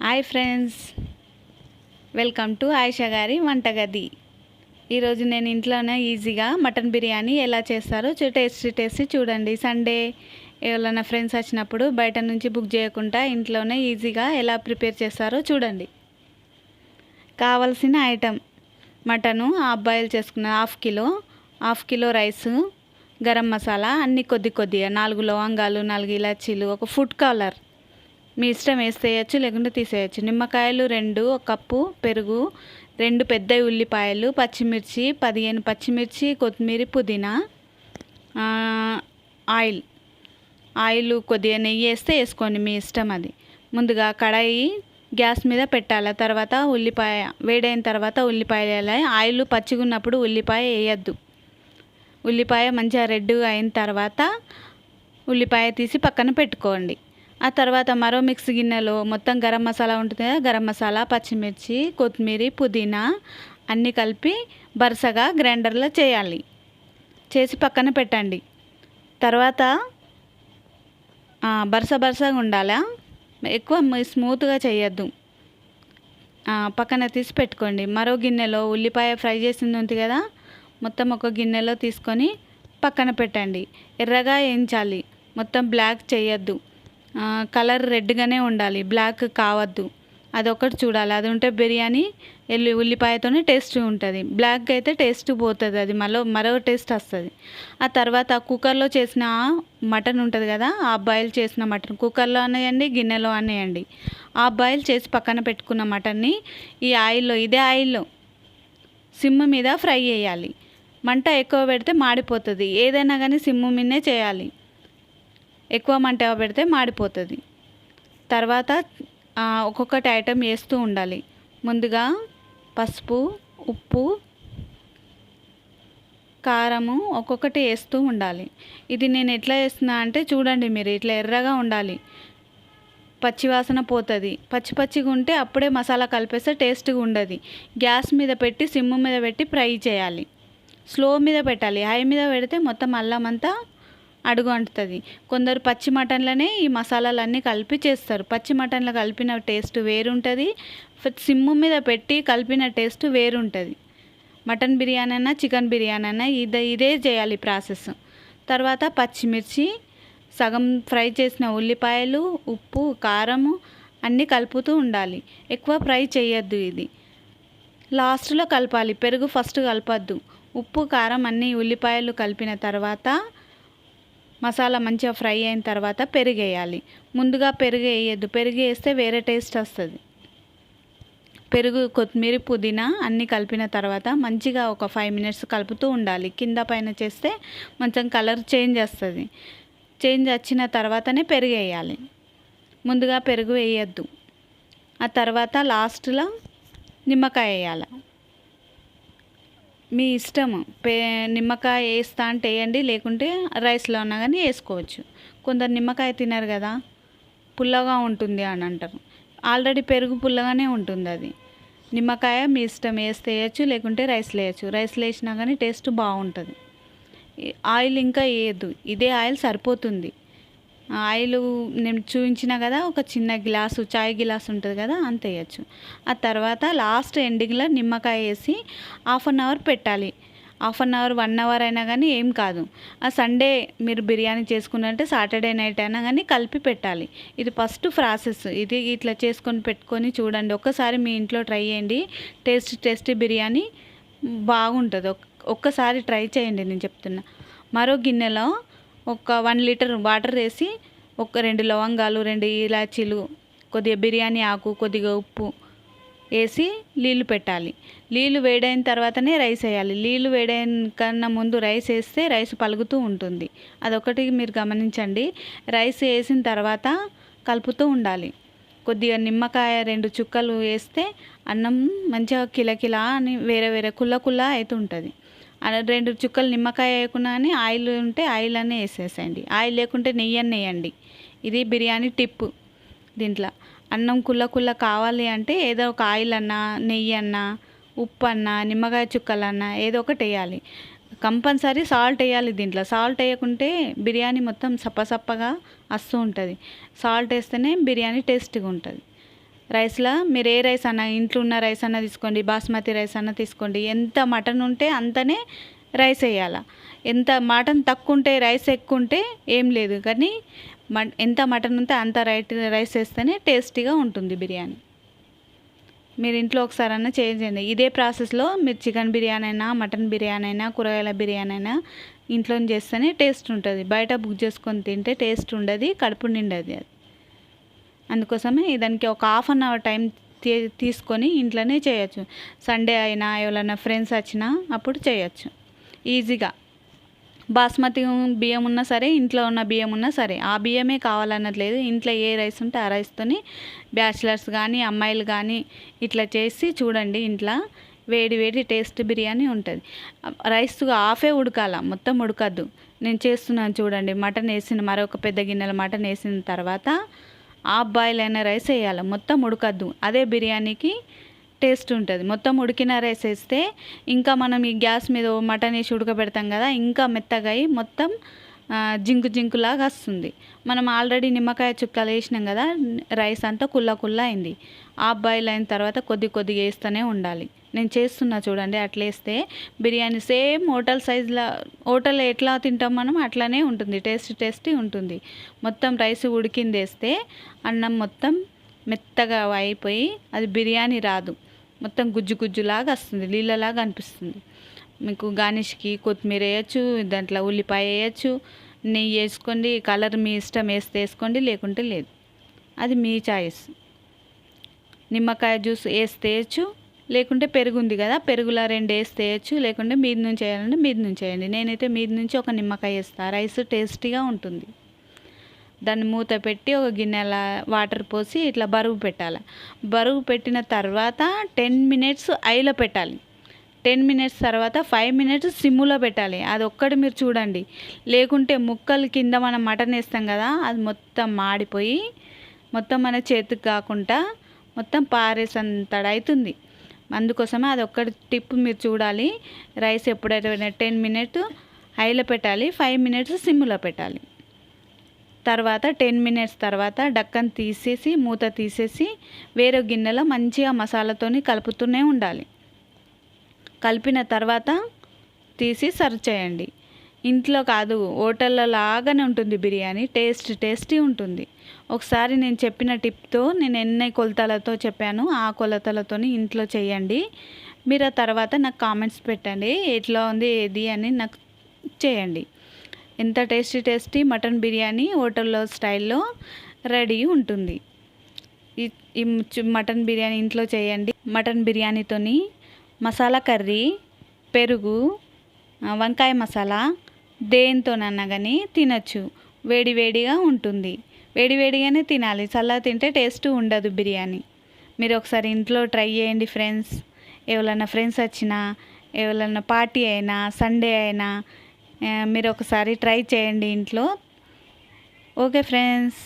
Hi friends, welcome to Ayesha గారి వంటగది. ఈరోజు నేను ఇంట్లోనే ఈజీగా మటన్ బిర్యానీ ఎలా చేస్తారో టేస్టీ చూడండి. సండే ఎవరైనా ఫ్రెండ్స్ వచ్చినప్పుడు బయట నుంచి బుక్ చేయకుండా ఇంట్లోనే ఈజీగా ఎలా ప్రిపేర్ చేస్తారో చూడండి. కావాల్సిన ఐటమ్: మటను హాఫ్ బాయిల్ చేసుకున్న half kilo rice, garam masala అన్నీ కొద్దిగా, 4 లవంగాలు, 4 ఇలాచీలు, ఒక ఫుడ్ కలర్ మీ ఇష్టం వేసేయచ్చు లేకుంటే తీసేయచ్చు, నిమ్మకాయలు 2, ఒక కప్పు పెరుగు, 2 పెద్ద ఉల్లిపాయలు, పచ్చిమిర్చి 15 పచ్చిమిర్చి, కొత్తిమీర, పుదీనా, ఆయిల్ కొద్దిగా నెయ్యి వేస్తే వేసుకోండి, మీ ఇష్టం అది. ముందుగా కడాయి గ్యాస్ మీద పెట్టాలి. తర్వాత ఉల్లిపాయ వేడైన తర్వాత ఉల్లిపాయలు వేయాలి. ఆయిల్ పచ్చిగా ఉన్నప్పుడు ఉల్లిపాయ వేయద్దు. ఉల్లిపాయ మంచిగా రెడ్గా అయిన తర్వాత ఉల్లిపాయ తీసి పక్కన పెట్టుకోండి. ఆ తర్వాత మరో మిక్సీ గిన్నెలో మొత్తం గరం మసాలా ఉంటుంది కదా, గరం మసాలా, పచ్చిమిర్చి, కొత్తిమీర, పుదీనా అన్నీ కలిపి బరసగా గ్రైండర్లో చేసి పక్కన పెట్టండి. తర్వాత బరసగా ఉండాలా, ఎక్కువ స్మూత్గా చేయొద్దు. పక్కన తీసి పెట్టుకోండి. మరో గిన్నెలో ఉల్లిపాయ ఫ్రై చేసింది ఉంది కదా, మొత్తం ఒక గిన్నెలో తీసుకొని పక్కన పెట్టండి. ఎర్రగా వేయించాలి, మొత్తం బ్లాక్ చేయొద్దు. కలర్ రెడ్గానే ఉండాలి, బ్లాక్ కావద్దు. అదొకటి చూడాలి. అది ఉంటే బిర్యానీ ఉల్లిపాయతోనే టేస్ట్ ఉంటుంది. బ్లాక్ అయితే టేస్ట్ పోతుంది, అది మరో టేస్ట్ వస్తుంది. ఆ తర్వాత కుక్కర్లో చేసిన మటన్ ఉంటుంది కదా, హాఫ్ బాయిల్ చేసిన మటన్ కుక్కర్లో అనేయండి, గిన్నెలో అనేయండి. హాఫ్ బాయిల్ చేసి పక్కన పెట్టుకున్న మటన్ని ఇదే ఆయిల్లో సిమ్ మీద ఫ్రై చేయాలి. మంట ఎక్కువ పెడితే మాడిపోతుంది. ఏదైనా కానీ సిమ్ మీదనే చేయాలి, ఎక్కువ మంట పెడితే మాడిపోతుంది. తర్వాత ఒక్కొక్కటి ఐటెం వేస్తూ ఉండాలి. ముందుగా పసుపు, ఉప్పు, కారము ఒక్కొక్కటి వేస్తూ ఉండాలి. ఇది నేను ఎట్లా వేస్తున్నా అంటే చూడండి, మీరు ఇట్లా ఎర్రగా ఉండాలి, పచ్చివాసన పోతుంది. పచ్చిగా ఉంటే అప్పుడే మసాలా కలిపేస్తే టేస్ట్గా ఉండదు. గ్యాస్ మీద పెట్టి సిమ్ మీద పెట్టి ఫ్రై చేయాలి. స్లో మీద పెట్టాలి, హై మీద పెడితే మొత్తం అల్లం అంతా అడుగు అంటుతుంది. కొందరు పచ్చి మటన్లనే ఈ మసాలాలన్నీ కలిపి చేస్తారు. పచ్చి మటన్లో కలిపిన టేస్ట్ వేరుంటుంది, సిమ్ము మీద పెట్టి కలిపిన టేస్ట్ వేరుంటుంది. మటన్ బిర్యానీ అయినా చికెన్ బిర్యానీ అయినా ఇదే చేయాలి ప్రాసెస్. తర్వాత పచ్చిమిర్చి, సగం ఫ్రై చేసిన ఉల్లిపాయలు, ఉప్పు, కారము అన్నీ కలుపుతూ ఉండాలి. ఎక్కువ ఫ్రై చేయొద్దు, ఇది లాస్ట్లో కలపాలి. పెరుగు ఫస్ట్ కలపద్దు. ఉప్పు, కారం అన్నీ ఉల్లిపాయలు కలిపిన తర్వాత మసాలా మంచిగా ఫ్రై అయిన తర్వాత పెరుగు వేయాలి. ముందుగా పెరుగు వేయద్దు, పెరుగు వేస్తే వేరే టేస్ట్ వస్తుంది. పెరుగు, కొత్తిమీర, పుదీనా అన్నీ కలిపిన తర్వాత మంచిగా ఒక 5 మినిట్స్ కలుపుతూ ఉండాలి. కింద పైన చేస్తే కొంచెం కలర్ చేంజ్ వస్తుంది. చేంజ్ వచ్చిన తర్వాతనే పెరుగు వేయాలి, ముందుగా పెరుగు వేయద్దు. ఆ తర్వాత లాస్ట్లో నిమ్మకాయ వేయాలి, మీ ఇష్టము. నిమ్మకాయ వేస్తా అంటే వేయండి, లేకుంటే రైస్లో ఉన్నా కానీ వేసుకోవచ్చు. కొందరు నిమ్మకాయ తినరు కదా, పుల్లగా ఉంటుంది అని అంటారు. ఆల్రెడీ పెరుగు పుల్లగానే ఉంటుంది. అది నిమ్మకాయ మీ ఇష్టం, వేస్తే వేయచ్చు లేకుంటే రైస్లో వేయచ్చు. రైస్లో వేసినా కానీ టేస్ట్ బాగుంటుంది. ఆయిల్ ఇంకా వేయద్దు, ఇదే ఆయిల్ సరిపోతుంది. ఆయిల్ నేను చూపించిన కదా, ఒక చిన్న గ్లాసు చాయ్ గ్లాస్ ఉంటుంది కదా, అంత వేయచ్చు. ఆ తర్వాత లాస్ట్ ఎండింగ్లో నిమ్మకాయ వేసి 1/2 అవర్ పెట్టాలి. 1/2 అవర్ 1 అవర్ అయినా కానీ ఏం కాదు. ఆ సండే మీరు బిర్యానీ చేసుకున్నట్టే సాటర్డే నైట్ అయినా కానీ కలిపి పెట్టాలి. ఇది ఫస్ట్ ప్రాసెస్. ఇది ఇట్లా చేసుకొని పెట్టుకొని చూడండి, ఒక్కసారి మీ ఇంట్లో ట్రై చేయండి. టేస్టీ బిర్యానీ బాగుంటుంది. ఒక్కసారి ట్రై చేయండి, నేను చెప్తున్నా. మరో గిన్నెలో ఒక 1 లీటర్ వాటర్ వేసి ఒక 2 లవంగాలు, 2 ఇలాచీలు, కొద్దిగా బిర్యానీ ఆకు, కొద్దిగా ఉప్పు వేసి నీళ్ళు పెట్టాలి. నీళ్ళు వేడైన తర్వాతనే రైస్ వేయాలి. నీళ్ళు వేడైన కన్నా ముందు రైస్ వేస్తే రైస్ పలుగుతూ ఉంటుంది. అదొకటి మీరు గమనించండి. రైస్ వేసిన తర్వాత కలుపుతూ ఉండాలి. కొద్దిగా నిమ్మకాయ 2 చుక్కలు వేస్తే అన్నం మంచిగా కిలకిలా అని వేరే కుల్ల అవుతుంటుంది. 2 చుక్కలు నిమ్మకాయ వేయకుండా కానీ ఆయిల్ ఉంటే ఆయిల్ అన్నీ వేసేసేయండి. ఆయిల్ లేకుంటే నెయ్యి అన్న వేయండి. ఇది బిర్యానీ టిప్పు. దీంట్లో అన్నం కుల్ల కావాలి అంటే ఏదో ఒక ఆయిల్ అన్నా, నెయ్యి అన్నా, ఉప్పు అన్నా, నిమ్మకాయ చుక్కలన్నా ఏదో ఒకటి వేయాలి. కంపల్సరీ సాల్ట్ వేయాలి దీంట్లో. సాల్ట్ వేయకుంటే బిర్యానీ మొత్తం సప్పసప్పగా వస్తూ ఉంటుంది. సాల్ట్ వేస్తేనే బిర్యానీ టేస్టీగా ఉంటుంది. రైస్లో మీరు ఏ రైస్ అన్నా, ఇంట్లో ఉన్న రైస్ అన్నా తీసుకోండి, బాస్మతి రైస్ అన్నా తీసుకోండి, ఎంత మటన్ ఉంటే అంతనే రైస్ వేయాలి. ఎంత మటన్ తక్కువ ఉంటే రైస్ ఎక్కువ ఉంటే ఏం లేదు, కానీ ఎంత మటన్ ఉంటే అంత రైస్ వేస్తేనే టేస్టీగా ఉంటుంది బిర్యానీ. మీరు ఇంట్లో ఒకసారైనా చేయండి. ఇదే ప్రాసెస్లో మీరు చికెన్ బిర్యానీ అయినా, మటన్ బిర్యానీ అయినా, కూరగాయల బిర్యానీ అయినా ఇంట్లో చేస్తేనే టేస్ట్ ఉంటుంది. బయట బుక్ చేసుకొని తింటే టేస్ట్ ఉండదు, కడుపు నిండది. అది అందుకోసమే దానికి ఒక హాఫ్ అన్ అవర్ టైం తీసుకొని ఇంట్లోనే చేయొచ్చు. సండే అయినా ఎవరైనా ఫ్రెండ్స్ వచ్చినా అప్పుడు చేయొచ్చు ఈజీగా. బాస్మతి బియ్యం ఉన్నా సరే, ఇంట్లో ఉన్న బియ్యం ఉన్నా సరే, ఆ బియ్యమే కావాలన్నట్లేదు. ఇంట్లో ఏ రైస్ ఉంటే ఆ రైస్తోని బ్యాచిలర్స్ కానీ అమ్మాయిలు కానీ ఇట్లా చేసి చూడండి. ఇంట్లో వేడి వేడి టేస్ట్ బిర్యానీ ఉంటుంది. రైస్ హాఫే ఉడకాల, మొత్తం ఉడకద్దు. నేను చేస్తున్నాను చూడండి. మటన్ వేసిన మరొక పెద్ద గిన్నెల మటన్ వేసిన తర్వాత హాఫ్ బాయిల్ అయిన రైస్ వేయాలి, మొత్తం ఉడకద్దు. అదే బిర్యానీకి టేస్ట్ ఉంటుంది. మొత్తం ఉడికిన రైస్ వేస్తే ఇంకా మనం ఈ గ్యాస్ మీద మటన్ వేసి ఉడకబెడతాం కదా, ఇంకా మెత్తగా అయి మొత్తం జింకు జింకులాగా వస్తుంది. మనం ఆల్రెడీ నిమ్మకాయ చుక్కలు వేసినాం కదా, రైస్ అంతా కుల్ల కుల్ల అయింది. హాఫ్ బాయిల్ అయిన తర్వాత కొద్దిగా వేస్తూనే ఉండాలి. నేను చేస్తున్నా చూడండి. అట్లా వేస్తే బిర్యానీ సేమ్ హోటల్ సైజులో, హోటల్లో ఎట్లా తింటాం మనం అట్లానే ఉంటుంది, టేస్టీ ఉంటుంది. మొత్తం రైస్ ఉడికింది వేస్తే అన్నం మొత్తం మెత్తగా అయిపోయి అది బిర్యానీ రాదు, మొత్తం గుజ్జులాగా వస్తుంది, నీళ్ళలాగా అనిపిస్తుంది. మీకు గార్నిష్కి కొత్తిమీర వేయచ్చు, దాంట్లో ఉల్లిపాయ వేయచ్చు, నెయ్యి వేసుకోండి. కలర్ మీ ఇష్టం వేస్తే వేసుకోండి, లేకుంటే లేదు. అది మీ చాయిస్. నిమ్మకాయ జ్యూస్ వేస్తే వేయచ్చు, లేకుంటే పెరుగు ఉంది కదా, పెరుగులో 2 వేస్తే వేయచ్చు, లేకుంటే మీది నుంచి వేయాలంటే మీది నుంచి వేయండి. నేనైతే మీది నుంచి ఒక నిమ్మకాయ వేస్తాను. రైస్ టేస్టీగా ఉంటుంది. దాన్ని మూత పెట్టి ఒక గిన్నెల వాటర్ పోసి ఇట్లా బరువు పెట్టాలి. బరువు పెట్టిన తర్వాత 10 మినిట్స్ ఐలో పెట్టాలి. 10 మినిట్స్ తర్వాత 5 మినిట్స్ సిమ్ములో పెట్టాలి. అది ఒక్కటి మీరు చూడండి, లేకుంటే ముక్కలు కింద మనం మటన్ వేస్తాం కదా, అది మొత్తం మాడిపోయి మొత్తం మన చేతికి కాకుండా మొత్తం పారేసంతడు అవుతుంది. అందుకోసమే అది ఒక్కటి టిప్ మీరు చూడాలి. రైస్ ఎప్పుడైతే 10 మినిట్స్ హైలో పెట్టాలి, 5 మినిట్స్ సిమ్ములో పెట్టాలి. తర్వాత 10 మినిట్స్ తర్వాత డక్కన్ తీసేసి మూత తీసేసి వేరే గిన్నెలో మంచిగా మసాలాతోని కలుపుతూనే ఉండాలి. కలిపిన తర్వాత తీసి సర్వ్ చేయండి. ఇంట్లో కాదు, హోటల్లో లాగానే ఉంటుంది బిర్యానీ, టేస్టీ ఉంటుంది. ఒకసారి నేను చెప్పిన టిప్తో నేను ఎన్ని కొలతలతో చెప్పాను ఆ కొలతలతోని ఇంట్లో చేయండి. మీరు ఆ తర్వాత నాకు కామెంట్స్ పెట్టండి, ఎట్లా ఉంది ఏది అని నాకు చేయండి. ఎంత టేస్టీ మటన్ బిర్యానీ హోటల్లో స్టైల్లో రెడీ ఉంటుంది. ఈ మటన్ బిర్యానీ ఇంట్లో చేయండి. మటన్ బిర్యానీతోని మసాలా కర్రీ, పెరుగు, వంకాయ మసాలా దేనితోనన్నా కానీ తినచ్చు. వేడివేడిగా ఉంటుంది. వేడివేడిగానే తినాలి, చల్లగా తింటే టేస్ట్ ఉండదు బిర్యానీ. మీరు ఒకసారి ఇంట్లో ట్రై చేయండి ఫ్రెండ్స్. ఎవరైనా ఫ్రెండ్స్ వచ్చినా, ఎవరైనా పార్టీ అయినా, సండే అయినా మీరు ఒకసారి ట్రై చేయండి ఇంట్లో. Okay friends.